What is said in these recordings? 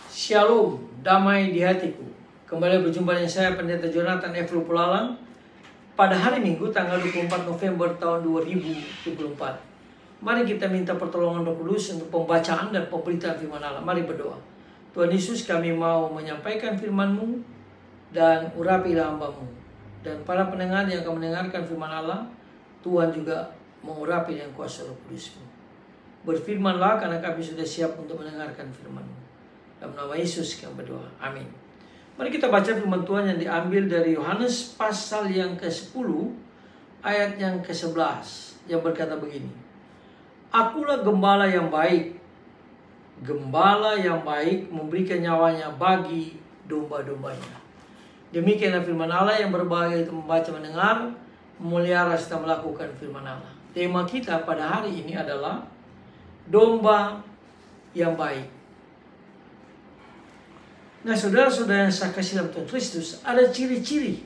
Shalom, damai di hatiku. Kembali berjumpa dengan saya Pendeta Jonathan F. Lupulalang pada hari Minggu tanggal 24 November tahun 2024. Mari kita minta pertolongan Roh Kudus untuk pembacaan dan pemberitaan firman Allah. Mari berdoa. Tuhan Yesus, kami mau menyampaikan firman-Mu dan urapilah hamba-Mu. Dan para pendengar yang akan mendengarkan firman Allah, Tuhan juga mengurapi dengan kuasa Roh Kudus-Mu. Berfirmanlah karena kami sudah siap untuk mendengarkan firman-Mu. Dalam nama Yesus kami berdoa. Amin. Mari kita baca firman Tuhan yang diambil dari Yohanes pasal yang ke-10 ayat yang ke-11 yang berkata begini. Akulah gembala yang baik. Gembala yang baik memberikan nyawanya bagi domba-dombanya. Demikianlah firman Allah yang berbahagia itu membaca, mendengar, memelihara serta melakukan firman Allah. Tema kita pada hari ini adalah domba yang baik. Nah, saudara-saudara yang saya kasih dalam Tuhan Kristus, ada ciri-ciri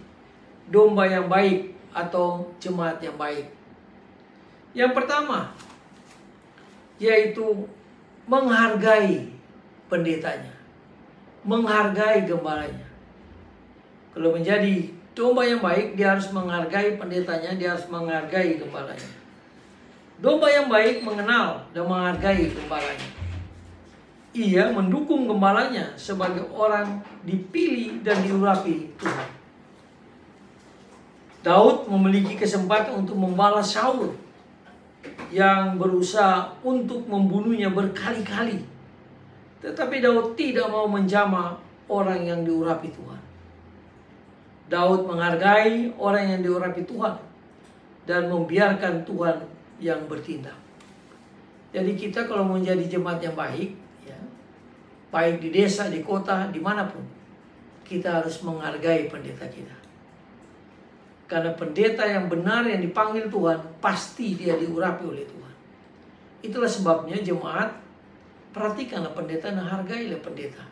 domba yang baik atau jemaat yang baik. Yang pertama, yaitu menghargai pendetanya, menghargai gembalanya. Kalau menjadi domba yang baik, dia harus menghargai pendetanya, dia harus menghargai gembalanya. Domba yang baik mengenal dan menghargai gembalanya. Ia mendukung gembalanya sebagai orang dipilih dan diurapi Tuhan. Daud memiliki kesempatan untuk membalas Saul yang berusaha untuk membunuhnya berkali-kali. Tetapi Daud tidak mau menjamah orang yang diurapi Tuhan. Daud menghargai orang yang diurapi Tuhan dan membiarkan Tuhan yang bertindak. Jadi kita kalau menjadi jemaat yang baik, baik di desa, di kota, dimanapun, kita harus menghargai pendeta kita. Karena pendeta yang benar yang dipanggil Tuhan, pasti dia diurapi oleh Tuhan. Itulah sebabnya jemaat, perhatikanlah pendeta dan hargailah pendeta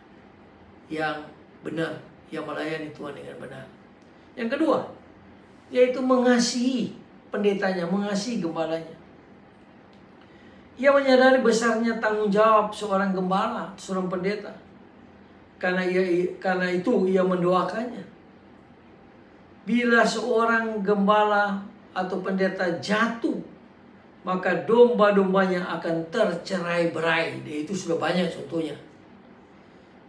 yang benar, yang melayani Tuhan dengan benar. Yang kedua, yaitu mengasihi pendetanya, mengasihi gembalanya. Ia menyadari besarnya tanggung jawab seorang gembala, seorang pendeta. Karena itu ia mendoakannya. Bila seorang gembala atau pendeta jatuh, maka domba-dombanya akan tercerai-berai. Itu sudah banyak contohnya.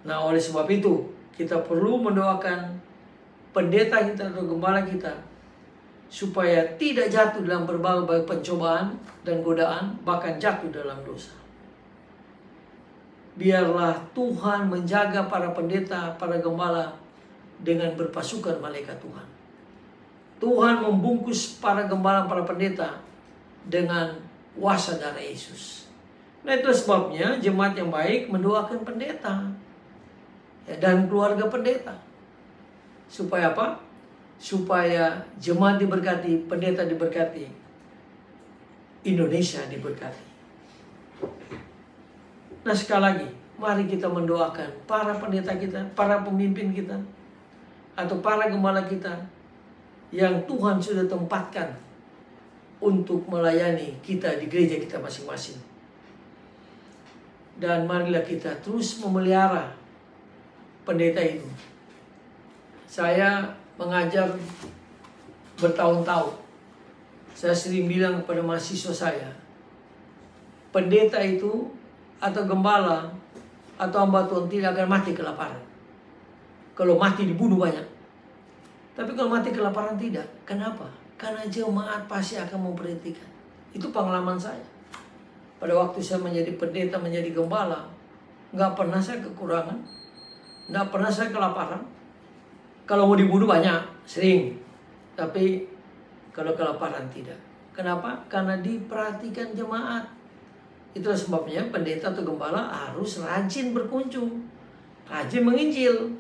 Nah, oleh sebab itu kita perlu mendoakan pendeta kita atau gembala kita supaya tidak jatuh dalam berbagai pencobaan dan godaan, bahkan jatuh dalam dosa. Biarlah Tuhan menjaga para pendeta, para gembala dengan berpasukan malaikat Tuhan. Tuhan membungkus para gembala, para pendeta dengan kuasa darah Yesus. Nah, itu sebabnya jemaat yang baik mendoakan pendeta dan keluarga pendeta. Supaya apa? Supaya jemaat diberkati, pendeta diberkati, Indonesia diberkati. Nah, sekali lagi, mari kita mendoakan para pendeta kita, para pemimpin kita, atau para gembala kita yang Tuhan sudah tempatkan untuk melayani kita di gereja kita masing-masing. Dan marilah kita terus memelihara pendeta itu. Saya mengajar bertahun-tahun. Saya sering bilang kepada mahasiswa saya, pendeta itu atau gembala atau hamba Tuhan tidak akan mati kelaparan. Kalau mati dibunuh banyak. Tapi kalau mati kelaparan tidak. Kenapa? Karena jemaat pasti akan memperhatikan. Itu pengalaman saya. Pada waktu saya menjadi pendeta, menjadi gembala, nggak pernah saya kekurangan, nggak pernah saya kelaparan. Kalau mau dibunuh banyak, sering. Tapi kalau kelaparan tidak. Kenapa? Karena diperhatikan jemaat. Itulah sebabnya pendeta atau gembala harus rajin berkunjung. Rajin menginjil.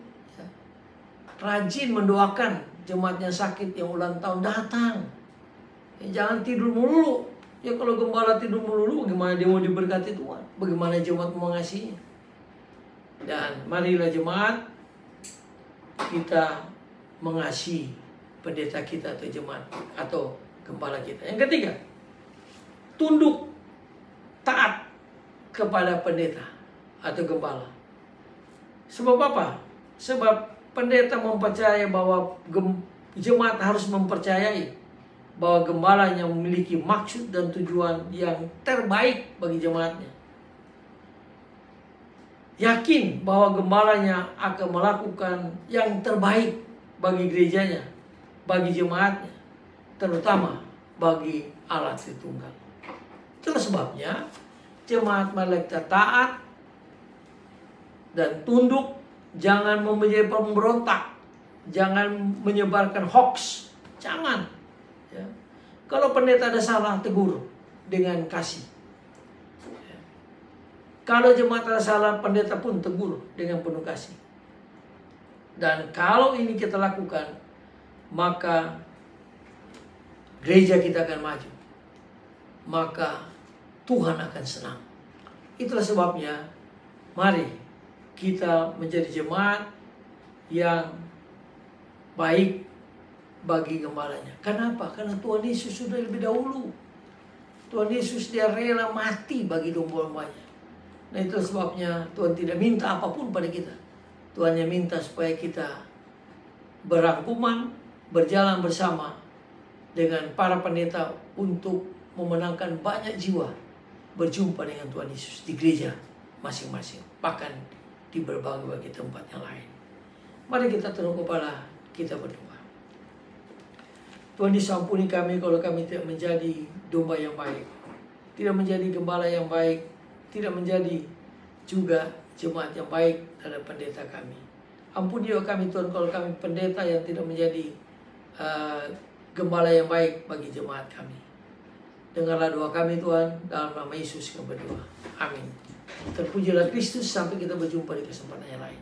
Rajin mendoakan jemaat yang sakit, yang ulang tahun datang. Jangan tidur melulu. Ya kalau gembala tidur melulu, bagaimana dia mau diberkati Tuhan? Bagaimana jemaat mengasihinya? Dan marilah jemaat kita mengasihi pendeta kita atau jemaat atau gembala kita. Yang ketiga, tunduk taat kepada pendeta atau gembala. Sebab apa? Sebab pendeta mempercayai bahwa jemaat harus mempercayai bahwa gembalanya memiliki maksud dan tujuan yang terbaik bagi jemaatnya. Yakin bahwa gembalanya akan melakukan yang terbaik bagi gerejanya, bagi jemaatnya, terutama bagi Allah Tritunggal. Itulah sebabnya jemaat malaikat taat dan tunduk, jangan menjadi pemberontak, jangan menyebarkan hoax, jangan. Ya. Kalau pendeta ada salah, tegur dengan kasih. Ya. Kalau jemaat ada salah, pendeta pun tegur dengan penuh kasih. Dan kalau ini kita lakukan, maka gereja kita akan maju. Maka Tuhan akan senang. Itulah sebabnya, mari kita menjadi jemaat yang baik bagi gembalanya. Kenapa? Karena Tuhan Yesus sudah lebih dahulu. Tuhan Yesus dia rela mati bagi domba-dombanya. Nah itu sebabnya Tuhan tidak minta apapun pada kita. Tuhan hanya minta supaya kita berangkuman, berjalan bersama dengan para pendeta untuk memenangkan banyak jiwa berjumpa dengan Tuhan Yesus di gereja masing-masing, bahkan di berbagai tempat yang lain. Mari kita tunduk kepala, kita berdoa. Tuhan Yesus, ampuni kami kalau kami tidak menjadi domba yang baik, tidak menjadi gembala yang baik, tidak menjadi juga jemaat yang baik terhadap pendeta kami. Ampuni kami Tuhan kalau kami pendeta yang tidak menjadi gembala yang baik bagi jemaat kami. Dengarlah doa kami Tuhan, dalam nama Yesus kami berdoa. Amin. Terpujilah Kristus, sampai kita berjumpa di kesempatan yang lain.